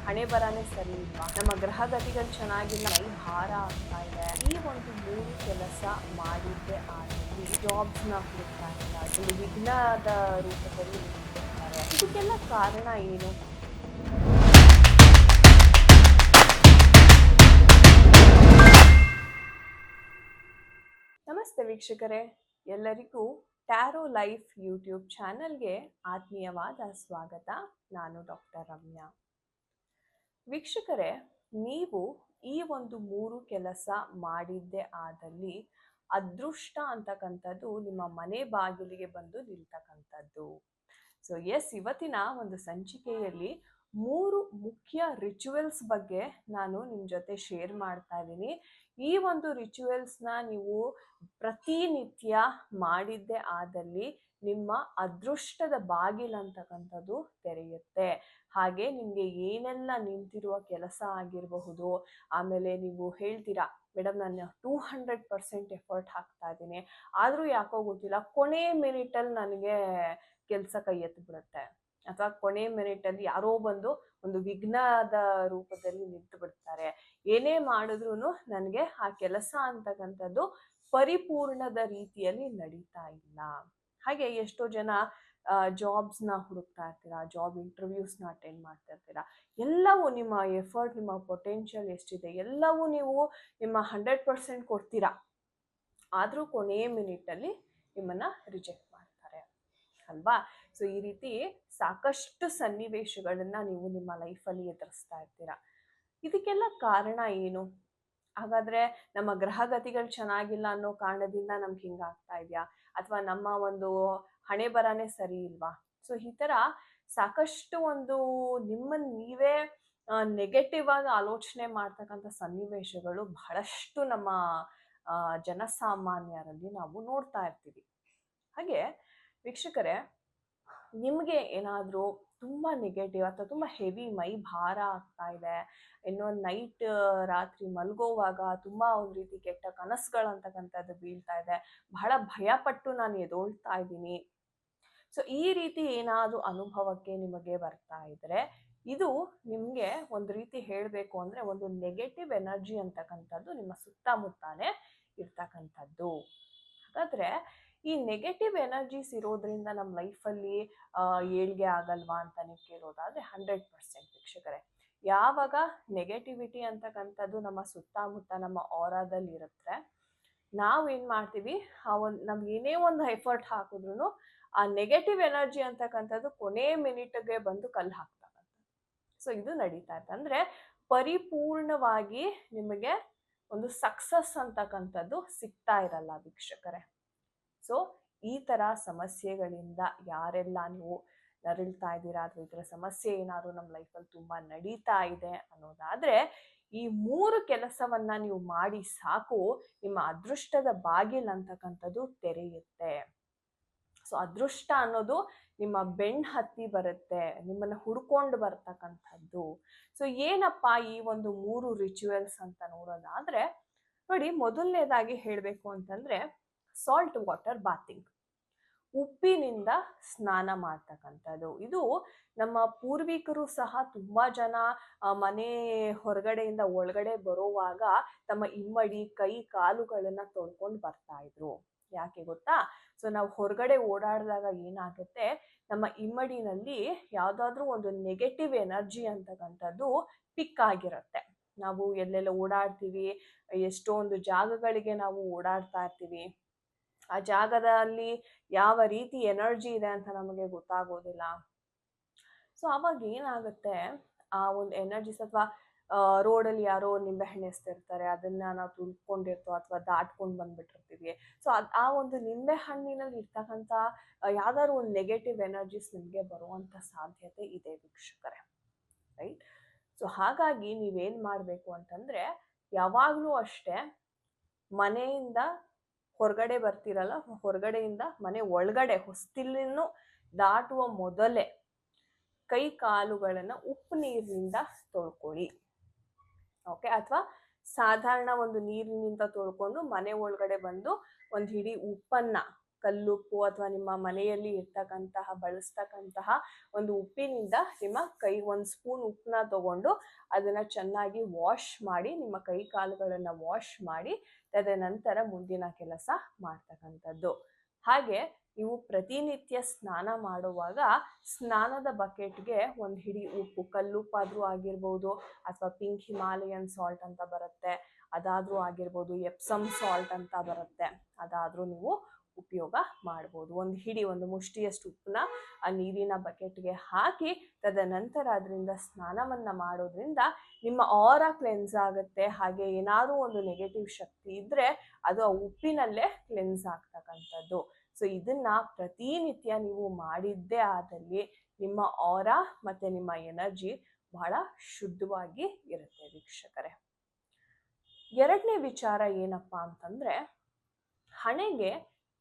ಹಣೆ ಬರಾನೇ ಸರಿ ಇಲ್ವಾ, ನಮ್ಮ ಗ್ರಹಗತಿಗಳು ಚೆನ್ನಾಗಿಲ್ಲ, ಮೈ ಭಾರ ಆಗ್ತಾ ಇದೆ. ಈ ಒಂದು 3 ಕೆಲಸ ಮಾಡಿದ್ದೆ ಆದಲ್ಲಿ ಜಾಬ್ಸ್ನ ಹುಡುಕ್ತಾ ಇಲ್ಲ, ಒಂದು ವಿಘ್ನದ ರೂಪದಲ್ಲಿ ನಿಂತಿರ್ತಾರೆ. ಇದಕ್ಕೆಲ್ಲ ಕಾರಣ ಏನು? ನಮಸ್ತೆ ವೀಕ್ಷಕರೇ, ಎಲ್ಲರಿಗೂ ಟ್ಯಾರೋ ಲೈಫ್ ಯೂಟ್ಯೂಬ್ ಚಾನಲ್ಗೆ ಆತ್ಮೀಯವಾದ ಸ್ವಾಗತ. ನಾನು ಡಾಕ್ಟರ್ ರಮ್ಯಾ. ವೀಕ್ಷಕರೇ, ನೀವು ಈ ಒಂದು 3 ಕೆಲಸ ಮಾಡಿದ್ದೇ ಆದಲ್ಲಿ ಅದೃಷ್ಟ ಅಂತಕ್ಕಂಥದ್ದು ನಿಮ್ಮ ಮನೆ ಬಾಗಿಲಿಗೆ ಬಂದು ನಿಲ್ತಕ್ಕಂಥದ್ದು. ಸೊ ಎಸ್, ಇವತ್ತಿನ ಒಂದು ಸಂಚಿಕೆಯಲ್ಲಿ 3 ಮುಖ್ಯ ರಿಚುವಲ್ಸ್ ಬಗ್ಗೆ ನಾನು ನಿಮ್ಮ ಜೊತೆ ಶೇರ್ ಮಾಡ್ತಾ ಇದ್ದೀನಿ. ಈ ಒಂದು ರಿಚುವಲ್ಸ್ನ ನೀವು ಪ್ರತಿನಿತ್ಯ ಮಾಡಿದ್ದೇ ಆದಲ್ಲಿ ನಿಮ್ಮ ಅದೃಷ್ಟದ ಬಾಗಿಲಂತಕ್ಕಂಥದ್ದು ತೆರೆಯುತ್ತೆ. ಹಾಗೆ ನಿಮಗೆ ಏನೆಲ್ಲ ನಿಂತಿರುವ ಕೆಲಸ ಆಗಿರಬಹುದು, ಆಮೇಲೆ ನೀವು ಹೇಳ್ತೀರಾ ಮೇಡಮ್ ನಾನು 200% ಎಫರ್ಟ್ ಹಾಕ್ತಾ ಇದ್ದೀನಿ, ಆದರೂ ಯಾಕೋ ಗೊತ್ತಿಲ್ಲ ಕೊನೆ ಮಿನಿಟಲ್ಲಿ ನನಗೆ ಕೆಲಸ ಕೈ ಎತ್ತು ಬಿಡುತ್ತೆ, ಅಥವಾ ಕೊನೆ ಮಿನಿಟಲ್ಲಿ ಯಾರೋ ಬಂದು ಒಂದು ವಿಘ್ನದ ರೂಪದಲ್ಲಿ ನಿಂತು ಬಿಡ್ತಾರೆ. ಏನೇ ಮಾಡಿದ್ರು ನನಗೆ ಆ ಕೆಲಸ ಅಂತಕ್ಕಂಥದ್ದು ಪರಿಪೂರ್ಣದ ರೀತಿಯಲ್ಲಿ ನಡೀತಾ ಇಲ್ಲ. ಹಾಗೆ ಎಷ್ಟೋ ಜನ ಜಾಬ್ಸ್ನ ಹುಡುಕ್ತಾ ಇರ್ತೀರಾ, ಜಾಬ್ ಇಂಟರ್ವ್ಯೂಸ್ನ ಅಟೆಂಡ್ ಮಾಡ್ತಾ ಇರ್ತೀರಾ. ಎಲ್ಲವೂ ನಿಮ್ಮ ಎಫರ್ಟ್, ನಿಮ್ಮ ಪೊಟೆನ್ಷಿಯಲ್ ಎಷ್ಟಿದೆ ಎಲ್ಲವೂ ನೀವು ನಿಮ್ಮ 100% ಕೊಡ್ತೀರಾ, ಆದರೂ ಕೊನೆಯ ಮಿನಿಟಲ್ಲಿ ನಿಮ್ಮನ್ನು ರಿಜೆಕ್ಟ್ ಮಾಡ್ತಾರೆ ಅಲ್ವಾ? ಸೊ ಈ ರೀತಿ ಸಾಕಷ್ಟು ಸನ್ನಿವೇಶಗಳನ್ನ ನೀವು ನಿಮ್ಮ ಲೈಫಲ್ಲಿ ಎದುರಿಸ್ತಾ ಇರ್ತೀರಾ. ಇದಕ್ಕೆಲ್ಲ ಕಾರಣ ಏನು? ಹಾಗಾದ್ರೆ ನಮ್ಮ ಗ್ರಹಗತಿಗಳು ಚೆನ್ನಾಗಿಲ್ಲ ಅನ್ನೋ ಕಾರಣದಿಂದ ನಮ್ಗೆ ಹಿಂಗಾಗ್ತಾ ಇದೆಯಾ, ಅಥವಾ ನಮ್ಮ ಒಂದು ಹಣೆ ಬರಾನೇ ಸರಿ ಇಲ್ವಾ? ಸೊ ಈ ಥರ ಸಾಕಷ್ಟು ಒಂದು ನಿಮ್ಮನ್ನು ನೀವೇ ನೆಗೆಟಿವ್ ಆಗಿ ಆಲೋಚನೆ ಮಾಡ್ತಕ್ಕಂಥ ಸನ್ನಿವೇಶಗಳು ಬಹಳಷ್ಟು ನಮ್ಮ ಜನಸಾಮಾನ್ಯರಲ್ಲಿ ನಾವು ನೋಡ್ತಾ ಇರ್ತೀವಿ. ಹಾಗೆ ವೀಕ್ಷಕರೇ, ನಿಮಗೆ ಏನಾದರೂ ತುಂಬ ನೆಗೆಟಿವ್ ಅಥವಾ ತುಂಬ ಹೆವಿ ಮೈ ಭಾರ ಆಗ್ತಾ ಇದೆ, ಇನ್ನೂ ನೈಟ್ ರಾತ್ರಿ ಮಲಗೋವಾಗ ತುಂಬ ಒಂದು ರೀತಿ ಕೆಟ್ಟ ಕನಸುಗಳಂತಕ್ಕಂಥದ್ದು ಬೀಳ್ತಾ ಇದೆ, ಬಹಳ ಭಯಪಟ್ಟು ನಾನು ಎದೊಳ್ತಾ ಇದ್ದೀನಿ, ಸೊ ಈ ರೀತಿ ಏನಾದರೂ ಅನುಭವಕ್ಕೆ ನಿಮಗೆ ಬರ್ತಾ ಇದ್ರೆ ಇದು ನಿಮಗೆ ಒಂದು ರೀತಿ ಹೇಳಬೇಕು ಅಂದರೆ ಒಂದು ನೆಗೆಟಿವ್ ಎನರ್ಜಿ ಅಂತಕ್ಕಂಥದ್ದು ನಿಮ್ಮ ಸುತ್ತಮುತ್ತಾನೆ ಇರ್ತಕ್ಕಂಥದ್ದು. ಹಾಗಾದರೆ ಈ ನೆಗೆಟಿವ್ ಎನರ್ಜೀಸ್ ಇರೋದ್ರಿಂದ ನಮ್ಮ ಲೈಫಲ್ಲಿ ಏಳ್ಗೆ ಆಗಲ್ವಾ ಅಂತ ನೀವು ಕೇಳೋದಾದರೆ 100% ವೀಕ್ಷಕರೇ. ಯಾವಾಗ ನೆಗೆಟಿವಿಟಿ ಅಂತಕ್ಕಂಥದ್ದು ನಮ್ಮ ಸುತ್ತಮುತ್ತ ನಮ್ಮ ಆರಾದಲ್ಲಿ ಇರುತ್ತೆ, ನಾವು ಏನು ಮಾಡ್ತೀವಿ, ನಮ್ಗೆ ಏನೇ ಒಂದು ಎಫರ್ಟ್ ಹಾಕಿದ್ರು ಆ ನೆಗೆಟಿವ್ ಎನರ್ಜಿ ಅಂತಕ್ಕಂಥದ್ದು ಕೊನೆ ಮಿನಿಟ್ಗೆ ಬಂದು ಕಲ್ಲು ಹಾಕ್ತಕ್ಕಂಥದ್ದು. ಸೊ ಇದು ನಡೀತಾ ಇತ್ತು ಅಂದರೆ ಪರಿಪೂರ್ಣವಾಗಿ ನಿಮಗೆ ಒಂದು ಸಕ್ಸಸ್ ಅಂತಕ್ಕಂಥದ್ದು ಸಿಗ್ತಾ ಇರಲ್ಲ ವೀಕ್ಷಕರೇ. ಸೊ ಈ ಥರ ಸಮಸ್ಯೆಗಳಿಂದ ಯಾರೆಲ್ಲ ನೀವು ನರಳ್ತಾ ಇದ್ದೀರಾ, ಅಥವಾ ಈ ಥರ ಸಮಸ್ಯೆ ಏನಾದರೂ ನಮ್ಮ ಲೈಫಲ್ಲಿ ತುಂಬ ನಡೀತಾ ಇದೆ ಅನ್ನೋದಾದರೆ ಈ 3 ಕೆಲಸವನ್ನ ನೀವು ಮಾಡಿ ಸಾಕು, ನಿಮ್ಮ ಅದೃಷ್ಟದ ಬಾಗಿಲು ಅಂತಕ್ಕಂಥದ್ದು ತೆರೆಯುತ್ತೆ. ಸೊ ಅದೃಷ್ಟ ಅನ್ನೋದು ನಿಮ್ಮ ಬೆನ್ನು ಹತ್ತಿ ಬರುತ್ತೆ, ನಿಮ್ಮನ್ನು ಹುಡ್ಕೊಂಡು ಬರ್ತಕ್ಕಂಥದ್ದು. ಸೊ ಏನಪ್ಪ ಈ ಒಂದು 3 ರಿಚುವಲ್ಸ್ ಅಂತ ನೋಡೋದಾದರೆ ನೋಡಿ, ಮೊದಲನೇದಾಗಿ ಹೇಳಬೇಕು ಅಂತಂದರೆ ಸಾಲ್ಟ್ ವಾಟರ್ ಬಾತಿಂಗ್, ಉಪ್ಪಿನಿಂದ ಸ್ನಾನ ಮಾಡ್ತಕ್ಕಂಥದ್ದು. ಇದು ನಮ್ಮ ಪೂರ್ವಿಕರು ಸಹ ತುಂಬ ಜನ ಮನೆ ಹೊರಗಡೆಯಿಂದ ಒಳಗಡೆ ಬರೋವಾಗ ತಮ್ಮ ಇಮ್ಮಡಿ ಕೈ ಕಾಲುಗಳನ್ನು ತೊಳ್ಕೊಂಡು ಬರ್ತಾ ಇದ್ರು. ಯಾಕೆ ಗೊತ್ತಾ? ಸೊ ನಾವು ಹೊರಗಡೆ ಓಡಾಡಿದಾಗ ಏನಾಗುತ್ತೆ, ನಮ್ಮ ಇಮ್ಮಡಿನಲ್ಲಿ ಯಾವುದಾದ್ರೂ ಒಂದು ನೆಗೆಟಿವ್ ಎನರ್ಜಿ ಅಂತಕ್ಕಂಥದ್ದು ಪಿಕ್ ಆಗಿರುತ್ತೆ. ನಾವು ಎಲ್ಲೆಲ್ಲ ಓಡಾಡ್ತೀವಿ, ಎಷ್ಟೊಂದು ಜಾಗಗಳಿಗೆ ನಾವು ಓಡಾಡ್ತಾ ಇರ್ತೀವಿ, ಆ ಜಾಗದಲ್ಲಿ ಯಾವ ರೀತಿ ಎನರ್ಜಿ ಇದೆ ಅಂತ ನಮಗೆ ಗೊತ್ತಾಗೋದಿಲ್ಲ. ಸೊ ಅವಾಗ ಏನಾಗುತ್ತೆ, ಆ ಒಂದು ಎನರ್ಜಿಸ್ ಅಥವಾ ರೋಡಲ್ಲಿ ಯಾರೋ ನಿಂಬೆಹಣ್ಣು ಎಸ್ತಿರ್ತಾರೆ, ಅದನ್ನು ನಾವು ತುಳ್ಕೊಂಡಿರ್ತೋ ಅಥವಾ ದಾಟ್ಕೊಂಡು ಬಂದ್ಬಿಟ್ಟಿರ್ತೀವಿ. ಸೊ ಆ ಒಂದು ನಿಂಬೆಹಣ್ಣಿನಲ್ಲಿ ಇರ್ತಕ್ಕಂಥ ಯಾವ್ದಾದ್ರು ಒಂದು ನೆಗೆಟಿವ್ ಎನರ್ಜೀಸ್ ನಿಮಗೆ ಬರುವಂಥ ಸಾಧ್ಯತೆ ಇದೆ ವೀಕ್ಷಕರೇ, ರೈಟ್? ಸೊ ಹಾಗಾಗಿ ನೀವೇನು ಮಾಡಬೇಕು ಅಂತಂದರೆ, ಯಾವಾಗಲೂ ಅಷ್ಟೇ ಮನೆಯಿಂದ ಹೊರಗಡೆ ಬರ್ತಿರಲ್ಲ, ಹೊರಗಡೆಯಿಂದ ಮನೆ ಒಳಗಡೆ ಹೊಸ್ತಿಲನ್ನು ದಾಟುವ ಮೊದಲೇ ಕೈ ಕಾಲುಗಳನ್ನು ಉಪ್ಪು ನೀರಿನಿಂದ ತೊಳ್ಕೊಳ್ಳಿ, ಓಕೆ? ಅಥವಾ ಸಾಧಾರಣ ಒಂದು ನೀರಿನಿಂದ ತೊಳ್ಕೊಂಡು ಮನೆ ಒಳಗಡೆ ಬಂದು ಒಂದು ಹಿಡಿ ಉಪ್ಪನ್ನು ಕಲ್ಲುಪ್ಪು ಅಥವಾ ನಿಮ್ಮ ಮನೆಯಲ್ಲಿ ಇರ್ತಕ್ಕಂತಹ ಬಳಸ್ತಕ್ಕಂತಹ ಒಂದು ಉಪ್ಪಿನಿಂದ ನಿಮ್ಮ ಕೈ 1 ಸ್ಪೂನ್ ಉಪ್ಪನ್ನ ತಗೊಂಡು ಅದನ್ನ ಚೆನ್ನಾಗಿ ವಾಶ್ ಮಾಡಿ ನಿಮ್ಮ ಕೈ ಕಾಲುಗಳನ್ನ ವಾಶ್ ಮಾಡಿ ತದನಂತರ ಮುಂದಿನ ಕೆಲಸ ಮಾಡ್ತಕ್ಕಂಥದ್ದು. ಹಾಗೆ ನೀವು ಪ್ರತಿನಿತ್ಯ ಸ್ನಾನ ಮಾಡುವಾಗ ಸ್ನಾನದ ಬಕೆಟ್ಗೆ ಒಂದು ಹಿಡಿ ಉಪ್ಪು, ಕಲ್ಲುಪ್ಪಾದ್ರೂ ಆಗಿರ್ಬೋದು ಅಥವಾ ಪಿಂಕ್ ಹಿಮಾಲಯನ್ ಸಾಲ್ಟ್ ಅಂತ ಬರುತ್ತೆ ಅದಾದ್ರೂ ಆಗಿರ್ಬೋದು, ಎಪ್ಸಮ್ ಸಾಲ್ಟ್ ಅಂತ ಬರುತ್ತೆ ಅದಾದ್ರೂ ನೀವು ಉಪಯೋಗ ಮಾಡ್ಬೋದು. ಒಂದು ಹಿಡಿ, ಒಂದು ಮುಷ್ಟಿಯಷ್ಟು ಉಪ್ಪನ್ನ ಆ ನೀರಿನ ಬಕೆಟ್ಗೆ ಹಾಕಿ ತದನಂತರ ಅದರಿಂದ ಸ್ನಾನವನ್ನ ಮಾಡೋದ್ರಿಂದ ನಿಮ್ಮ ಆರಾ ಕ್ಲೆನ್ಸ್ ಆಗುತ್ತೆ. ಹಾಗೆ ಏನಾದರೂ ಒಂದು ನೆಗೆಟಿವ್ ಶಕ್ತಿ ಇದ್ರೆ ಅದು ಆ ಉಪ್ಪಿನಲ್ಲೇ ಕ್ಲೆನ್ಸ್ ಆಗ್ತಕ್ಕಂಥದ್ದು. ಸೊ ಇದನ್ನ ಪ್ರತಿನಿತ್ಯ ನೀವು ಮಾಡಿದ್ದೇ ಆದಲ್ಲಿ ನಿಮ್ಮ ಆರಾ ಮತ್ತೆ ನಿಮ್ಮ ಎನರ್ಜಿ ಬಹಳ ಶುದ್ಧವಾಗಿ ಇರುತ್ತೆ ವೀಕ್ಷಕರೇ. ಎರಡನೇ ವಿಚಾರ ಏನಪ್ಪಾ ಅಂತಂದ್ರೆ ಹಣೆಗೆ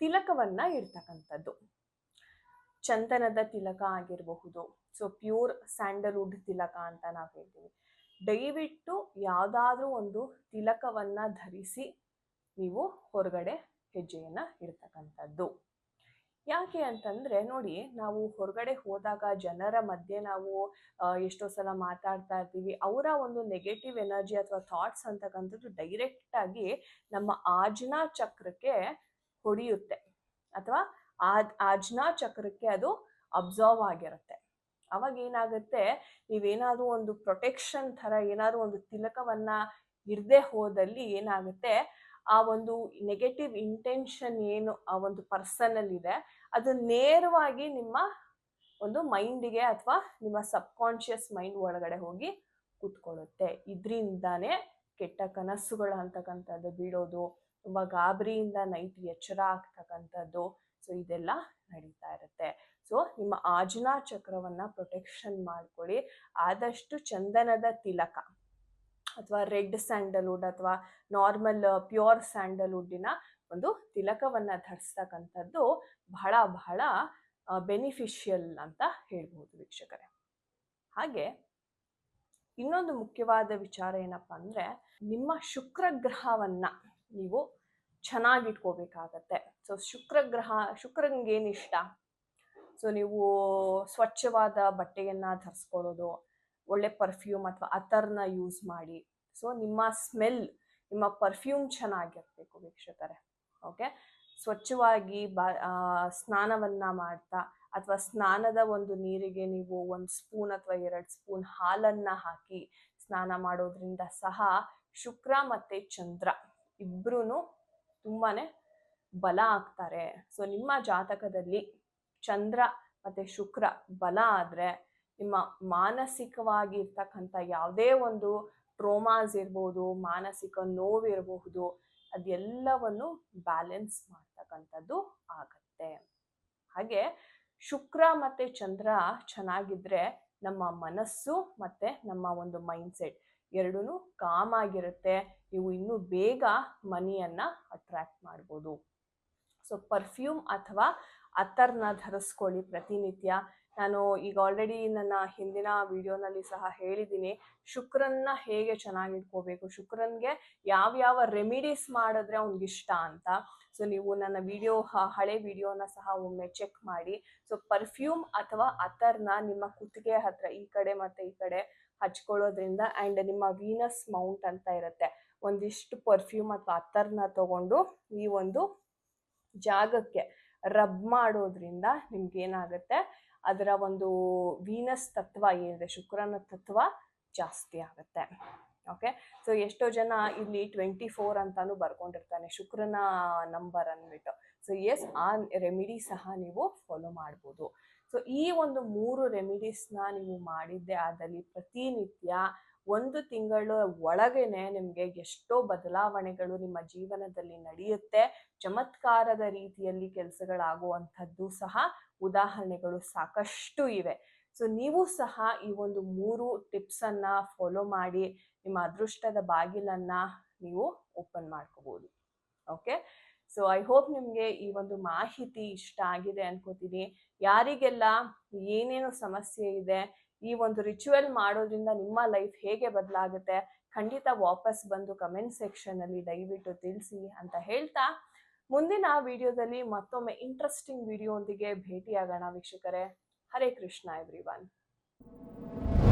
ತಿಲಕವನ್ನ ಇಡ್ತಕ್ಕಂಥದ್ದು. ಚಂದನದ ತಿಲಕ ಆಗಿರಬಹುದು, ಸೊ ಪ್ಯೂರ್ ಸ್ಯಾಂಡಲ್ವುಡ್ ತಿಲಕ ಅಂತ ನಾವು ಹೇಳ್ತೀವಿ. ದಯವಿಟ್ಟು ಯಾವುದಾದ್ರೂ ಒಂದು ತಿಲಕವನ್ನ ಧರಿಸಿ ನೀವು ಹೊರಗಡೆ ಹೆಜ್ಜೆಯನ್ನ ಇಡ್ತಕ್ಕಂಥದ್ದು. ಯಾಕೆ ಅಂತಂದ್ರೆ ನೋಡಿ, ನಾವು ಹೊರಗಡೆ ಹೋದಾಗ ಜನರ ಮಧ್ಯೆ ನಾವು ಎಷ್ಟೋ ಸಲ ಮಾತಾಡ್ತಾ ಇರ್ತೀವಿ. ಅವರ ಒಂದು ನೆಗೆಟಿವ್ ಎನರ್ಜಿ ಅಥವಾ ಥಾಟ್ಸ್ ಅಂತಕ್ಕಂಥದ್ದು ಡೈರೆಕ್ಟ್ ಆಗಿ ನಮ್ಮ ಆಜ್ಞಾ ಚಕ್ರಕ್ಕೆ ಹೊಡೆಯುತ್ತೆ ಅಥವಾ ಆಜ್ಞಾ ಚಕ್ರಕ್ಕೆ ಅದು ಅಬ್ಸರ್ವ್ ಆಗಿರುತ್ತೆ. ಅವಾಗ ಏನಾಗುತ್ತೆ, ನೀವೇನಾದ್ರೂ ಒಂದು ಪ್ರೊಟೆಕ್ಷನ್ ಥರ ಏನಾದ್ರು ಒಂದು ತಿಲಕವನ್ನ ಇರದೆ ಹೋದಲ್ಲಿ ಏನಾಗುತ್ತೆ, ಆ ಒಂದು ನೆಗೆಟಿವ್ ಇಂಟೆನ್ಷನ್ ಏನು ಆ ಒಂದು ಪರ್ಸನಲ್ ಇದೆ ಅದು ನೇರವಾಗಿ ನಿಮ್ಮ ಒಂದು ಮೈಂಡಿಗೆ ಅಥವಾ ನಿಮ್ಮ ಸಬ್ಕಾನ್ಷಿಯಸ್ ಮೈಂಡ್ ಒಳಗಡೆ ಹೋಗಿ ಕೂತ್ಕೊಳ್ಳುತ್ತೆ. ಇದರಿಂದಾನೇ ಕೆಟ್ಟ ಕನಸುಗಳು ಅಂತಕ್ಕಂಥದ್ದು ಬೀಳೋದು, ತುಂಬ ಗಾಬರಿಯಿಂದ ನೈಟ್ ಎಚ್ಚರ ಆಗ್ತಕ್ಕಂಥದ್ದು, ಸೊ ಇದೆಲ್ಲ ನಡೀತಾ ಇರುತ್ತೆ. ಸೊ ನಿಮ್ಮ ಆಜ್ಞಾ ಚಕ್ರವನ್ನ ಪ್ರೊಟೆಕ್ಷನ್ ಮಾಡ್ಕೊಳ್ಳಿ. ಆದಷ್ಟು ಚಂದನದ ತಿಲಕ ಅಥವಾ ರೆಡ್ ಸ್ಯಾಂಡಲ್ವುಡ್ ಅಥವಾ ನಾರ್ಮಲ್ ಪ್ಯೂರ್ ಸ್ಯಾಂಡಲ್ವುಡ್ಡಿನ ಒಂದು ತಿಲಕವನ್ನ ಧರಿಸ್ತಕ್ಕಂಥದ್ದು ಬಹಳ ಬಹಳ ಬೆನಿಫಿಷಿಯಲ್ ಅಂತ ಹೇಳ್ಬೋದು ವೀಕ್ಷಕರೇ. ಹಾಗೆ ಇನ್ನೊಂದು ಮುಖ್ಯವಾದ ವಿಚಾರ ಏನಪ್ಪಾ ಅಂದ್ರೆ ನಿಮ್ಮ ಶುಕ್ರ ಗ್ರಹವನ್ನ ನೀವು ಚೆನ್ನಾಗಿಟ್ಕೋಬೇಕಾಗತ್ತೆ. ಸೊ ಶುಕ್ರಂಗೆ ಏನಿಷ್ಟ, ಸೊ ನೀವು ಸ್ವಚ್ಛವಾದ ಬಟ್ಟೆಯನ್ನ ಧರಿಸ್ಕೊಳ್ಳೋದು, ಒಳ್ಳೆ ಪರ್ಫ್ಯೂಮ್ ಅಥವಾ ಅತರ್ನ ಯೂಸ್ ಮಾಡಿ. ಸೊ ನಿಮ್ಮ ಸ್ಮೆಲ್, ನಿಮ್ಮ ಪರ್ಫ್ಯೂಮ್ ಚೆನ್ನಾಗಿರ್ಬೇಕು ವೀಕ್ಷಕರೇ. ಓಕೆ, ಸ್ವಚ್ಛವಾಗಿ ಸ್ನಾನವನ್ನ ಮಾಡ್ತಾ ಅಥವಾ ಸ್ನಾನದ ಒಂದು ನೀರಿಗೆ ನೀವು 1 ಸ್ಪೂನ್ ಅಥವಾ 2 ಸ್ಪೂನ್ ಹಾಲನ್ನ ಹಾಕಿ ಸ್ನಾನ ಮಾಡೋದ್ರಿಂದ ಸಹ ಶುಕ್ರ ಮತ್ತೆ ಚಂದ್ರ ಇಬ್ರು ತುಂಬಾನೇ ಬಲ ಆಗ್ತಾರೆ. ಸೊ ನಿಮ್ಮ ಜಾತಕದಲ್ಲಿ ಚಂದ್ರ ಮತ್ತೆ ಶುಕ್ರ ಬಲ ಆದ್ರೆ ನಿಮ್ಮ ಮಾನಸಿಕವಾಗಿ ಇರ್ತಕ್ಕಂಥ ಯಾವುದೇ ಒಂದು ಟ್ರೋಮಾಸ್ ಇರ್ಬೋದು, ಮಾನಸಿಕ ನೋವಿರಬಹುದು, ಅದೆಲ್ಲವನ್ನು ಬ್ಯಾಲೆನ್ಸ್ ಮಾಡ್ತಕ್ಕಂಥದ್ದು ಆಗತ್ತೆ. ಹಾಗೆ ಶುಕ್ರ ಮತ್ತೆ ಚಂದ್ರ ಚೆನ್ನಾಗಿದ್ರೆ ನಮ್ಮ ಮನಸ್ಸು ಮತ್ತೆ ನಮ್ಮ ಒಂದು ಮೈಂಡ್ ಸೆಟ್ ಎರಡೂ ಕಾಮ್ ಆಗಿರುತ್ತೆ. ನೀವು ಇನ್ನೂ ಬೇಗ ಮನಿಯನ್ನ ಅಟ್ರಾಕ್ಟ್ ಮಾಡ್ಬೋದು. ಸೊ ಪರ್ಫ್ಯೂಮ್ ಅಥವಾ ಅತರ್ನ ಧರಿಸ್ಕೊಳ್ಳಿ ಪ್ರತಿನಿತ್ಯ. ನಾನು ಈಗ ಆಲ್ರೆಡಿ ನನ್ನ ಹಿಂದಿನ ವಿಡಿಯೋನಲ್ಲಿ ಸಹ ಹೇಳಿದ್ದೀನಿ ಶುಕ್ರನ್ನ ಹೇಗೆ ಚೆನ್ನಾಗಿಟ್ಕೋಬೇಕು, ಶುಕ್ರನ್ಗೆ ಯಾವ ರೆಮಿಡೀಸ್ ಮಾಡಿದ್ರೆ ಅವ್ನಿಗಿಷ್ಟ ಅಂತ. ಸೊ ನೀವು ನನ್ನ ಹಳೆ ವಿಡಿಯೋನ ಸಹ ಒಮ್ಮೆ ಚೆಕ್ ಮಾಡಿ. ಸೊ ಪರ್ಫ್ಯೂಮ್ ಅಥವಾ ಅತರ್ನ ನಿಮ್ಮ ಕುತ್ತಿಗೆ ಹತ್ರ ಈ ಕಡೆ ಮತ್ತೆ ಈ ಕಡೆ ಹಚ್ಕೊಳ್ಳೋದ್ರಿಂದ ಆ್ಯಂಡ್ ನಿಮ್ಮ ವೀನಸ್ ಮೌಂಟ್ ಅಂತ ಇರುತ್ತೆ, ಒಂದಿಷ್ಟು ಪರ್ಫ್ಯೂಮ್ ಅಥವಾ ಅತರ್ನ ತಗೊಂಡು ಈ ಒಂದು ಜಾಗಕ್ಕೆ ರಬ್ ಮಾಡೋದ್ರಿಂದ ನಿಮ್ಗೆ ಏನಾಗುತ್ತೆ, ಅದರ ಒಂದು ವೀನಸ್ ತತ್ವ ಏನಿದೆ, ಶುಕ್ರನ ತತ್ವ ಜಾಸ್ತಿ ಆಗುತ್ತೆ. ಓಕೆ, ಸೊ ಎಷ್ಟೋ ಜನ ಇಲ್ಲಿ 24 ಅಂತಾನು ಬರ್ಕೊಂಡಿರ್ತಾನೆ ಶುಕ್ರನ ನಂಬರ್ ಅಂದ್ಬಿಟ್ಟು. ಸೊ ಎಸ್, ಆ ರೆಮಿಡಿ ಸಹ ನೀವು ಫಾಲೋ ಮಾಡ್ಬೋದು. ಸೊ ಈ ಒಂದು 3 ರೆಮಿಡೀಸ್ನ ನೀವು ಮಾಡಿದ್ದೆ ಆದಲ್ಲಿ ಪ್ರತಿನಿತ್ಯ 1 ತಿಂಗಳ ಒಳಗೇನೆ ನಿಮಗೆ ಎಷ್ಟೋ ಬದಲಾವಣೆಗಳು ನಿಮ್ಮ ಜೀವನದಲ್ಲಿ ನಡೆಯುತ್ತೆ. ಚಮತ್ಕಾರದ ರೀತಿಯಲ್ಲಿ ಕೆಲಸಗಳಾಗುವಂಥದ್ದು ಸಹ ಉದಾಹರಣೆಗಳು ಸಾಕಷ್ಟು ಇವೆ. ಸೊ ನೀವು ಸಹ ಈ ಒಂದು 3 ಟಿಪ್ಸನ್ನ ಫಾಲೋ ಮಾಡಿ ನಿಮ್ಮ ಅದೃಷ್ಟದ ಬಾಗಿಲನ್ನ ನೀವು ಓಪನ್ ಮಾಡ್ಕೋಬಹುದು. ಓಕೆ, ಸೊ ಐ ಹೋಪ್ ನಿಮಗೆ ಈ ಒಂದು ಮಾಹಿತಿ ಇಷ್ಟ ಆಗಿದೆ ಅನ್ಕೋತೀನಿ. ಯಾರಿಗೆಲ್ಲ ಏನೇನು ಸಮಸ್ಯೆ ಇದೆ, ಈ ಒಂದು ರಿಚುವಲ್ ಮಾಡೋದ್ರಿಂದ ನಿಮ್ಮ ಲೈಫ್ ಹೇಗೆ ಬದಲಾಗುತ್ತೆ, ಖಂಡಿತ ವಾಪಸ್ ಬಂದು ಕಮೆಂಟ್ ಸೆಕ್ಷನ್ ಅಲ್ಲಿ ದಯವಿಟ್ಟು ತಿಳಿಸಿ ಅಂತ ಹೇಳ್ತಾ ಮುಂದಿನ ವಿಡಿಯೋದಲ್ಲಿ ಮತ್ತೊಮ್ಮೆ ಇಂಟ್ರೆಸ್ಟಿಂಗ್ ವಿಡಿಯೋ ಒಂದಿಗೆ ಭೇಟಿಯಾಗೋಣ ವೀಕ್ಷಕರೇ. ಹರೇ ಕೃಷ್ಣ ಎವ್ರಿವನ್.